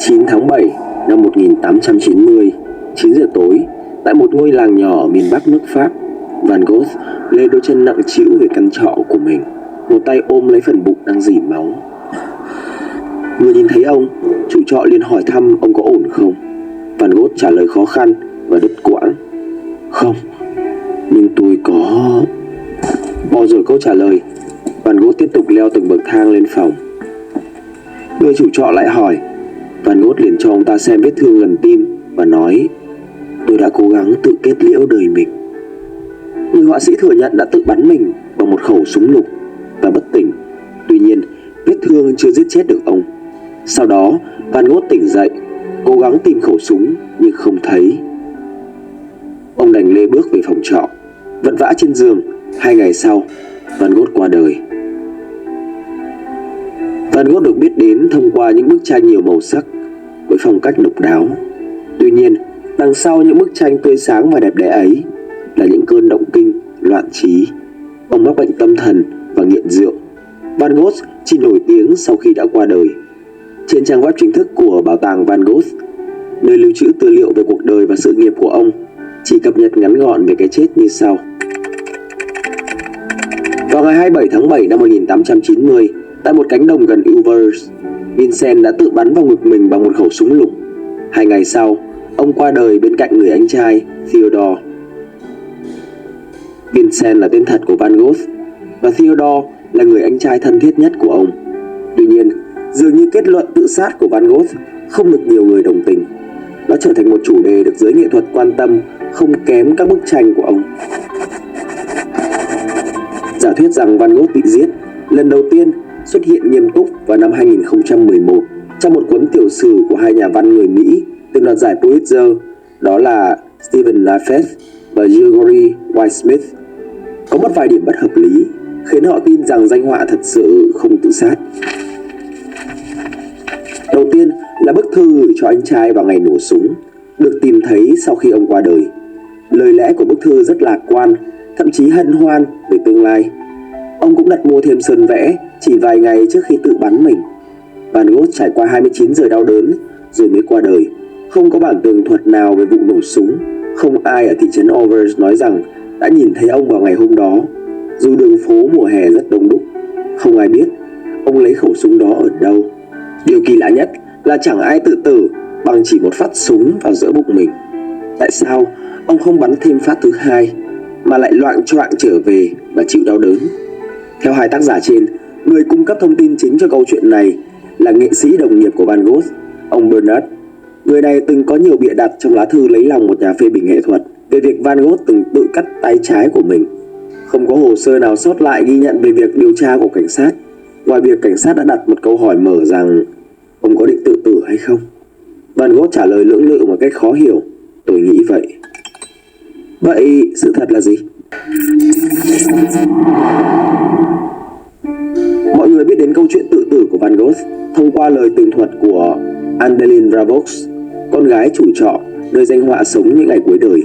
9 tháng 7 năm 1890, 9 giờ tối, tại một ngôi làng nhỏ ở miền Bắc nước Pháp, Van Gogh lê đôi chân nặng trĩu về căn trọ của mình, một tay ôm lấy phần bụng đang rỉ máu. Vừa nhìn thấy ông, chủ trọ liền hỏi thăm ông có ổn không. Van Gogh trả lời khó khăn và đứt quãng: "Không, nhưng tôi có..." Bỏ dở câu trả lời, Van Gogh tiếp tục leo từng bậc thang lên phòng. Người chủ trọ lại hỏi. Van Gogh liền cho ông ta xem vết thương gần tim và nói: "Tôi đã cố gắng tự kết liễu đời mình." Người họa sĩ thừa nhận đã tự bắn mình bằng một khẩu súng lục và bất tỉnh. Tuy nhiên, vết thương chưa giết chết được ông. Sau đó, Van Gogh tỉnh dậy, cố gắng tìm khẩu súng nhưng không thấy. Ông đành lê bước về phòng trọ, vật vã trên giường. 2 ngày sau, Van Gogh qua đời. Van Gogh được biết đến thông qua những bức tranh nhiều màu sắc với phong cách độc đáo. Tuy nhiên, đằng sau những bức tranh tươi sáng và đẹp đẽ ấy là những cơn động kinh, loạn trí. Ông mắc bệnh tâm thần và nghiện rượu. Van Gogh chỉ nổi tiếng sau khi đã qua đời. Trên trang web chính thức của Bảo tàng Van Gogh, nơi lưu trữ tư liệu về cuộc đời và sự nghiệp của ông, chỉ cập nhật ngắn gọn về cái chết như sau. Vào ngày 27 tháng 7 năm 1890, tại một cánh đồng gần Uvers, Vincent đã tự bắn vào ngực mình bằng một khẩu súng lục. 2 ngày sau, ông qua đời bên cạnh người anh trai Theodore. Vincent là tên thật của Van Gogh và Theodore là người anh trai thân thiết nhất của ông. Tuy nhiên, dường như kết luận tự sát của Van Gogh không được nhiều người đồng tình. Nó trở thành một chủ đề được giới nghệ thuật quan tâm không kém các bức tranh của ông. Giả thuyết rằng Van Gogh bị giết lần đầu tiên xuất hiện nghiêm túc vào năm 2011 trong một cuốn tiểu sử của hai nhà văn người Mỹ từng đoạt giải Pulitzer, đó là Stephen Laffett và Gregory Whitesmith. Có một vài điểm bất hợp lý khiến họ tin rằng danh họa thật sự không tự sát. Đầu tiên là bức thư gửi cho anh trai vào ngày nổ súng, được tìm thấy sau khi ông qua đời. Lời lẽ của bức thư rất lạc quan, thậm chí hân hoan về tương lai. Ông cũng đặt mua thêm sơn vẽ chỉ vài ngày trước khi tự bắn mình. Van Gogh trải qua 29 giờ đau đớn rồi mới qua đời. Không có bản tường thuật nào về vụ nổ súng. Không ai ở thị trấn Overs nói rằng đã nhìn thấy ông vào ngày hôm đó, dù đường phố mùa hè rất đông đúc. Không ai biết ông lấy khẩu súng đó ở đâu. Điều kỳ lạ nhất là chẳng ai tự tử bằng chỉ một phát súng vào giữa bụng mình. Tại sao ông không bắn thêm phát thứ hai mà lại loạng choạng trở về và chịu đau đớn? Theo hai tác giả trên, người cung cấp thông tin chính cho câu chuyện này là nghệ sĩ đồng nghiệp của Van Gogh, ông Bernard. Người này từng có nhiều bịa đặt trong lá thư lấy lòng một nhà phê bình nghệ thuật về việc Van Gogh từng tự cắt tay trái của mình. Không có hồ sơ nào sót lại ghi nhận về việc điều tra của cảnh sát, ngoài việc cảnh sát đã đặt một câu hỏi mở rằng ông có định tự tử hay không. Van Gogh trả lời lưỡng lự một cách khó hiểu: "Tôi nghĩ vậy." Vậy sự thật là gì? Mọi người biết đến câu chuyện tự tử của Van Gogh thông qua lời tường thuật của Adeline Ravoux, con gái chủ trọ nơi danh họa sống những ngày cuối đời.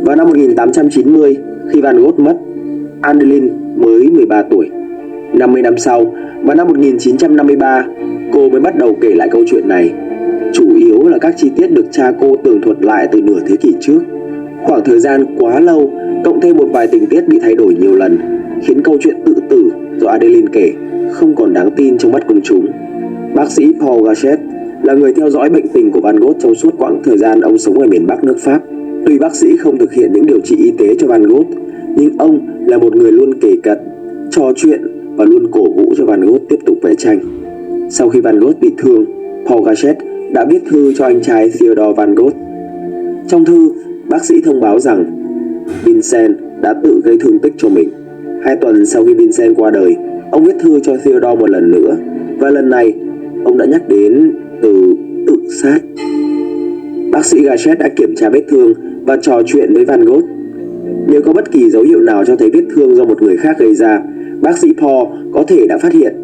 Vào năm 1890, khi Van Gogh mất, Adeline mới 13 tuổi. 50 năm sau, vào năm 1953, cô mới bắt đầu kể lại câu chuyện này. Chủ yếu là các chi tiết được cha cô tường thuật lại từ nửa thế kỷ trước. Khoảng thời gian quá lâu, cộng thêm một vài tình tiết bị thay đổi nhiều lần, khiến câu chuyện tự tử do Adeline kể không còn đáng tin trong mắt công chúng. Bác sĩ Paul Gachet là người theo dõi bệnh tình của Van Gogh trong suốt quãng thời gian ông sống ở miền Bắc nước Pháp. Tuy bác sĩ không thực hiện những điều trị y tế cho Van Gogh, nhưng ông là một người luôn kể cận, trò chuyện và luôn cổ vũ cho Van Gogh tiếp tục vẽ tranh. Sau khi Van Gogh bị thương, Paul Gachet đã viết thư cho anh trai Theodore Van Gogh. Trong thư, bác sĩ thông báo rằng Vincent đã tự gây thương tích cho mình. 2 tuần sau khi Vincent qua đời, ông viết thư cho Theodore một lần nữa, và lần này ông đã nhắc đến từ tự sát. Bác sĩ Gachet đã kiểm tra vết thương và trò chuyện với Van Gogh. Nếu có bất kỳ dấu hiệu nào cho thấy vết thương do một người khác gây ra, bác sĩ Paul có thể đã phát hiện.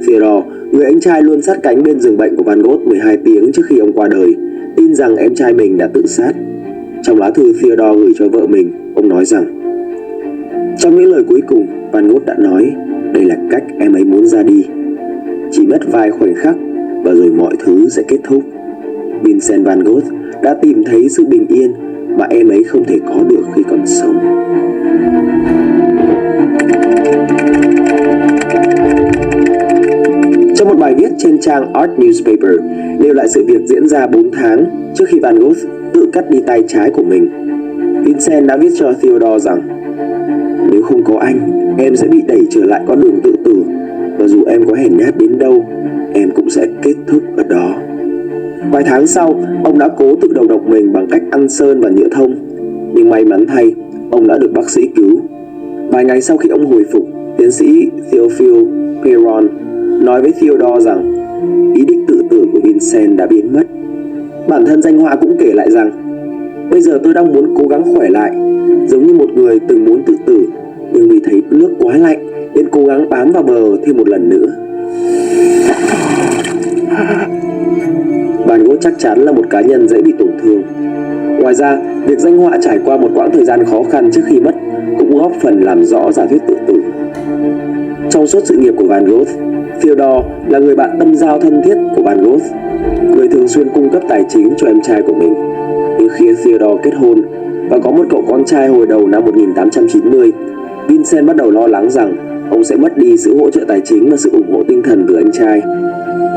Theodore, người anh trai luôn sát cánh bên giường bệnh của Van Gogh 12 tiếng trước khi ông qua đời, tin rằng em trai mình đã tự sát. Trong lá thư Theodore gửi cho vợ mình, ông nói rằng trong những lời cuối cùng, Van Gogh đã nói đây là cách em ấy muốn ra đi. Chỉ mất vài khoảnh khắc và rồi mọi thứ sẽ kết thúc. Vincent van Gogh đã tìm thấy sự bình yên mà em ấy không thể có được khi còn sống. Trong một bài viết trên trang Art Newspaper nêu lại sự việc diễn ra 4 tháng trước khi Van Gogh tự cắt đi tay trái của mình, Vincent đã viết cho Theodore rằng: nếu không có anh, em sẽ bị đẩy trở lại con đường tự tử, và dù em có hèn nhát đến đâu, em cũng sẽ kết thúc ở đó. Vài tháng sau, ông đã cố tự đầu độc mình bằng cách ăn sơn và nhựa thông, nhưng may mắn thay, ông đã được bác sĩ cứu. Vài ngày sau khi ông hồi phục, tiến sĩ Theophile Perron nói với Theodore rằng ý định tự tử của Vincent đã biến mất. Bản thân danh họa cũng kể lại rằng: bây giờ tôi đang muốn cố gắng khỏe lại, giống như một người từng muốn tự tử, nhưng vì thấy nước quá lạnh nên cố gắng bám vào bờ thêm một lần nữa. Van Gogh chắc chắn là một cá nhân dễ bị tổn thương. Ngoài ra, việc danh họa trải qua một quãng thời gian khó khăn trước khi mất cũng góp phần làm rõ giả thuyết tự tử. Trong suốt sự nghiệp của Van Gogh, Theodore là người bạn tâm giao thân thiết của Van Gogh, người thường xuyên cung cấp tài chính cho em trai của mình. Nhưng khi Theodore kết hôn và có một cậu con trai hồi đầu năm 1890, Vincent bắt đầu lo lắng rằng ông sẽ mất đi sự hỗ trợ tài chính và sự ủng hộ tinh thần từ anh trai.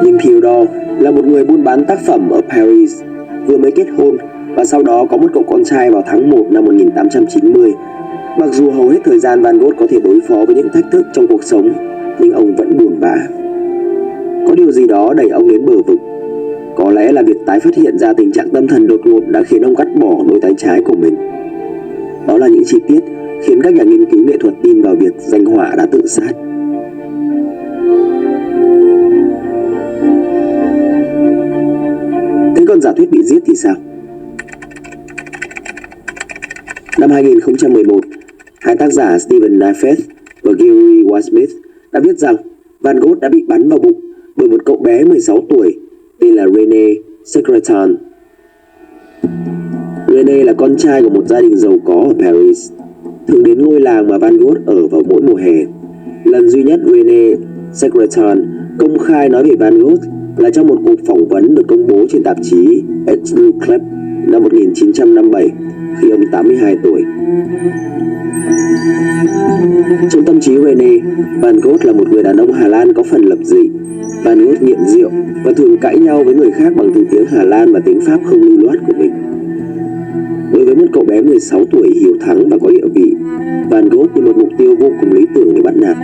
Nhưng Theodore là một người buôn bán tác phẩm ở Paris, vừa mới kết hôn và sau đó có một cậu con trai vào tháng 1 năm 1890. Mặc dù hầu hết thời gian Van Gogh có thể đối phó với những thách thức trong cuộc sống, nhưng ông vẫn buồn bã. Có điều gì đó đẩy ông đến bờ vực. Có lẽ là việc tái phát hiện ra tình trạng tâm thần đột ngột đã khiến ông cắt bỏ đôi tay trái của mình. Đó là những chi tiết khiến các nhà nghiên cứu nghệ thuật tin vào việc danh họa đã tự sát. Thế còn giả thuyết bị giết thì sao? Năm 2011, hai tác giả Stephen Naffeth và Gregory Wasmith đã viết rằng Van Gogh đã bị bắn vào bụng bởi một cậu bé 16 tuổi tên là René Secretan. René là con trai của một gia đình giàu có ở Paris, thường đến ngôi làng mà Van Gogh ở vào mỗi mùa hè. Lần duy nhất René Secretan công khai nói về Van Gogh là trong một cuộc phỏng vấn được công bố trên tạp chí Ethnic Club năm 1957 khi ông 82 tuổi. Trong tâm trí René, Van Gogh là một người đàn ông Hà Lan có phần lập dị. Van Gogh nghiện rượu và thường cãi nhau với người khác bằng từ tiếng Hà Lan và tiếng Pháp không lưu loát của mình. Đối với một cậu bé 16 tuổi hiếu thắng và có địa vị, Van Gogh như một mục tiêu vô cùng lý tưởng để bắt nạt.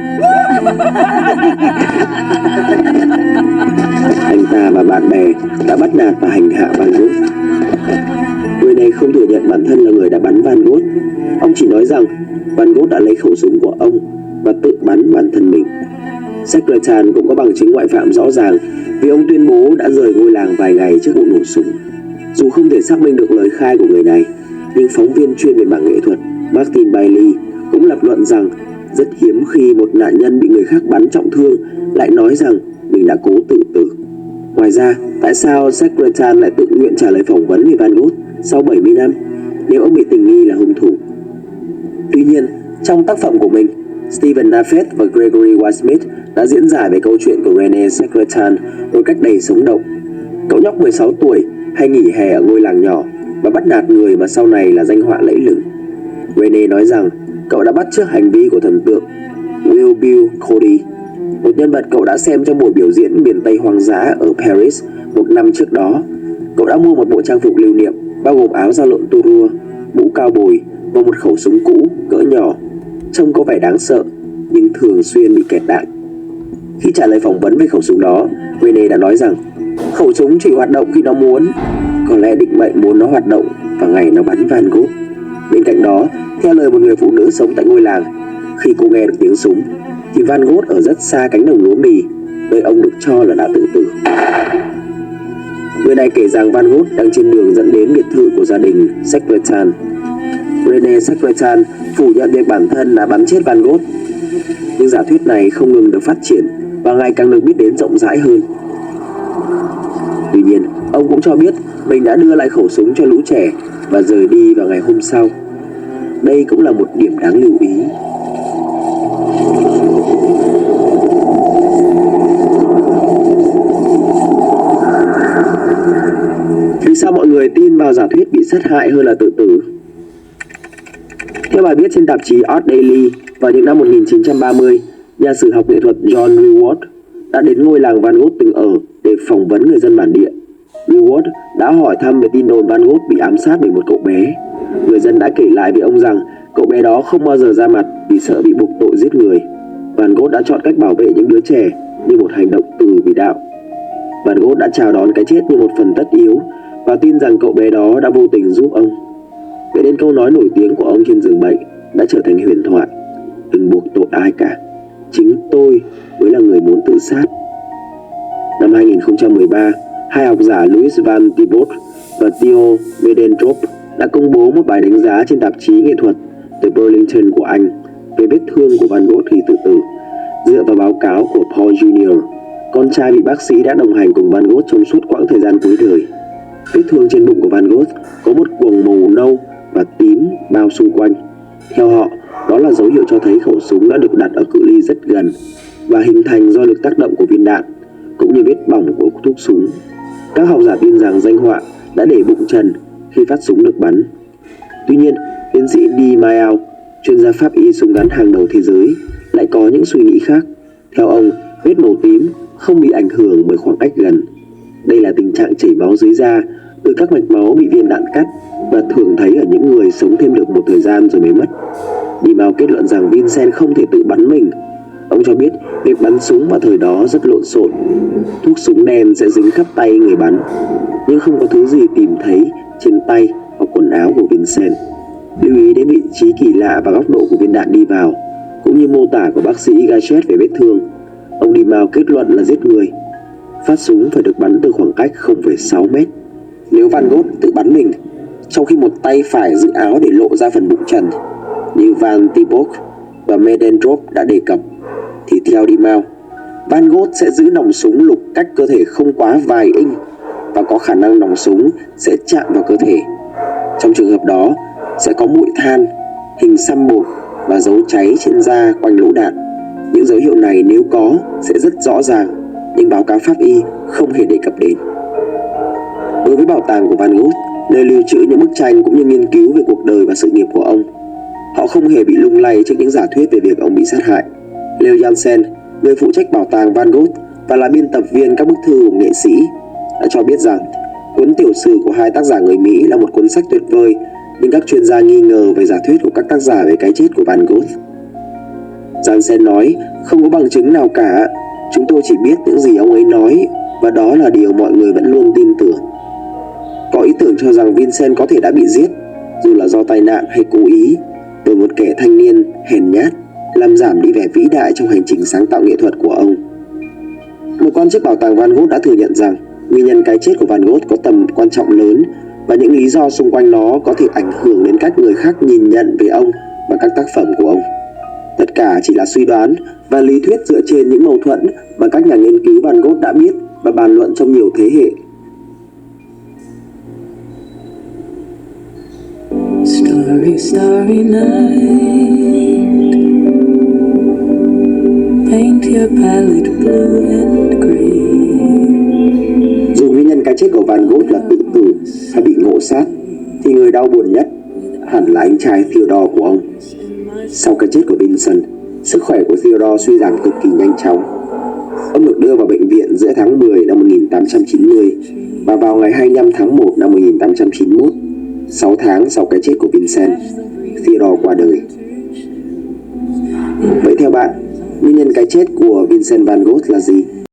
Anh ta và bạn bè đã bắt nạt và hành hạ Van Gogh. Người này không thừa nhận bản thân là người đã bắn Van Gogh. Ông chỉ nói rằng Van Gogh đã lấy khẩu súng của ông và tự bắn bản thân mình. Secretan cũng có bằng chứng ngoại phạm rõ ràng vì ông tuyên bố đã rời ngôi làng vài ngày trước vụ nổ súng. Dù không thể xác minh được lời khai của người này, nhưng phóng viên chuyên về mảng nghệ thuật Martin Bailey cũng lập luận rằng rất hiếm khi một nạn nhân bị người khác bắn trọng thương lại nói rằng mình đã cố tự tử. Ngoài ra, tại sao Secretan lại tự nguyện trả lời phỏng vấn về Van Gogh sau 70 năm nếu ông bị tình nghi là hung thủ? Tuy nhiên, trong tác phẩm của mình, Stephen Naffeth và Gregory Wasmith đã diễn giải về câu chuyện của René Secretan một cách đầy sống động. Cậu nhóc 16 tuổi hay nghỉ hè ở ngôi làng nhỏ và bắt nạt người mà sau này là danh họa lẫy lừng. René nói rằng cậu đã bắt chước hành vi của thần tượng Will Bill Cody, một nhân vật cậu đã xem trong buổi biểu diễn miền Tây hoang dã ở Paris một năm trước đó. Cậu đã mua một bộ trang phục lưu niệm bao gồm áo da lộn tua, mũ cao bồi và một khẩu súng cũ cỡ nhỏ, trông có vẻ đáng sợ nhưng thường xuyên bị kẹt đạn. Khi trả lời phỏng vấn về khẩu súng đó, René đã nói rằng khẩu súng chỉ hoạt động khi nó muốn, có lẽ định mệnh muốn nó hoạt động vào ngày nó bắn Van Gogh. Bên cạnh đó, theo lời một người phụ nữ sống tại ngôi làng, khi cô nghe được tiếng súng thì Van Gogh ở rất xa cánh đồng lúa mì, nơi ông được cho là đã tự tử. Người này kể rằng Van Gogh đang trên đường dẫn đến biệt thự của gia đình Secretan. René Secretan phủ nhận việc bản thân đã bắn chết Van Gogh, nhưng giả thuyết này không ngừng được phát triển và ngày càng được biết đến rộng rãi hơn. Tuy nhiên, ông cũng cho biết mình đã đưa lại khẩu súng cho lũ trẻ và rời đi vào ngày hôm sau. Đây cũng là một điểm đáng lưu ý. sao mọi người tin vào giả thuyết bị sát hại hơn là tự tử? Theo bài viết trên tạp chí Art Daily vào những năm 1930, nhà sử học nghệ thuật John Reward đã đến ngôi làng Van Gogh từng ở để phỏng vấn người dân bản địa. Reward đã hỏi thăm về tin đồn Van Gogh bị ám sát bởi một cậu bé. Người dân đã kể lại với ông rằng cậu bé đó không bao giờ ra mặt vì sợ bị buộc tội giết người. Van Gogh đã chọn cách bảo vệ những đứa trẻ như một hành động từ vì đạo. Van Gogh đã chào đón cái chết như một phần tất yếu và tin rằng cậu bé đó đã vô tình giúp ông. Vậy nên câu nói nổi tiếng của ông trên giường bệnh đã trở thành huyền thoại: đừng buộc tội ai cả, chính tôi mới là người muốn tự sát. Năm 2013, hai học giả Louis van Tiebout và Theo Beddendorp đã công bố một bài đánh giá trên tạp chí nghệ thuật The Burlington của Anh về vết thương của Van Gogh khi tự tử. Dựa vào báo cáo của Paul Jr., con trai bị bác sĩ đã đồng hành cùng Van Gogh trong suốt quãng thời gian cuối đời. Vết thương trên bụng của Van Gogh có một quầng màu nâu và tím bao xung quanh. Theo họ, đó là dấu hiệu cho thấy khẩu súng đã được đặt ở cự ly rất gần và hình thành do lực tác động của viên đạn, cũng như vết bỏng của thuốc súng. Các học giả tin rằng danh họa đã để bụng trần khi phát súng được bắn. Tuy nhiên, tiến sĩ D. Mayao, chuyên gia pháp y súng ngắn hàng đầu thế giới, lại có những suy nghĩ khác. Theo ông, vết màu tím không bị ảnh hưởng bởi khoảng cách gần. Đây là tình trạng chảy máu dưới da từ các mạch máu bị viên đạn cắt và thường thấy ở những người sống thêm được một thời gian rồi mới mất. D. Mayao kết luận rằng Vincent không thể tự bắn mình. Ông cho biết việc bắn súng vào thời đó rất lộn xộn. Thuốc súng đen sẽ dính khắp tay người bắn, nhưng không có thứ gì tìm thấy trên tay hoặc quần áo của Vincent. Lưu ý đến vị trí kỳ lạ và góc độ của viên đạn đi vào, cũng như mô tả của bác sĩ Gachet về vết thương. Ông Di Mao kết luận là giết người. Phát súng phải được bắn từ khoảng cách 0,6 mét. Nếu Van Gogh tự bắn mình, trong khi một tay phải giữ áo để lộ ra phần bụng trần, như Van Tiebout và Beddendorp đã đề cập, thì theo Di Mao, Van Gogh sẽ giữ nòng súng lục cách cơ thể không quá vài inch và có khả năng nòng súng sẽ chạm vào cơ thể. Trong trường hợp đó, sẽ có bụi than, hình xăm bột và dấu cháy trên da quanh lỗ đạn. Những dấu hiệu này nếu có sẽ rất rõ ràng, nhưng báo cáo pháp y không hề đề cập đến. Đối với bảo tàng của Van Gogh, nơi lưu trữ những bức tranh cũng như nghiên cứu về cuộc đời và sự nghiệp của ông, họ không hề bị lung lay trước những giả thuyết về việc ông bị sát hại. Leo Jansen, người phụ trách bảo tàng Van Gogh và là biên tập viên các bức thư của nghệ sĩ, đã cho biết rằng cuốn tiểu sử của hai tác giả người Mỹ là một cuốn sách tuyệt vời, nhưng các chuyên gia nghi ngờ về giả thuyết của các tác giả về cái chết của Van Gogh. Jansen nói, không có bằng chứng nào cả, chúng tôi chỉ biết những gì ông ấy nói, và đó là điều mọi người vẫn luôn tin tưởng. Có ý tưởng cho rằng Vincent có thể đã bị giết, dù là do tai nạn hay cố ý, bởi một kẻ thanh niên hèn nhát, làm giảm đi vẻ vĩ đại trong hành trình sáng tạo nghệ thuật của ông. Một quan chức bảo tàng Van Gogh đã thừa nhận rằng nguyên nhân cái chết của Van Gogh có tầm quan trọng lớn và những lý do xung quanh nó có thể ảnh hưởng đến cách người khác nhìn nhận về ông và các tác phẩm của ông. Tất cả chỉ là suy đoán và lý thuyết dựa trên những mâu thuẫn mà các nhà nghiên cứu Van Gogh đã biết và bàn luận trong nhiều thế hệ. Starry, starry night, paint your palette blue and gray. Dù nguyên nhân cái chết của Van Gogh là tự tử hay bị ngộ sát, thì người đau buồn nhất hẳn là anh trai Theodore của ông. Sau cái chết của Vincent, sức khỏe của Theodore suy giảm cực kỳ nhanh chóng. Ông được đưa vào bệnh viện giữa tháng 10 năm 1890 và vào ngày 25 tháng 1 năm 1891, 6 tháng sau cái chết của Vincent, Theodore qua đời. Vậy theo bạn, nguyên nhân cái chết của Vincent van Gogh là gì?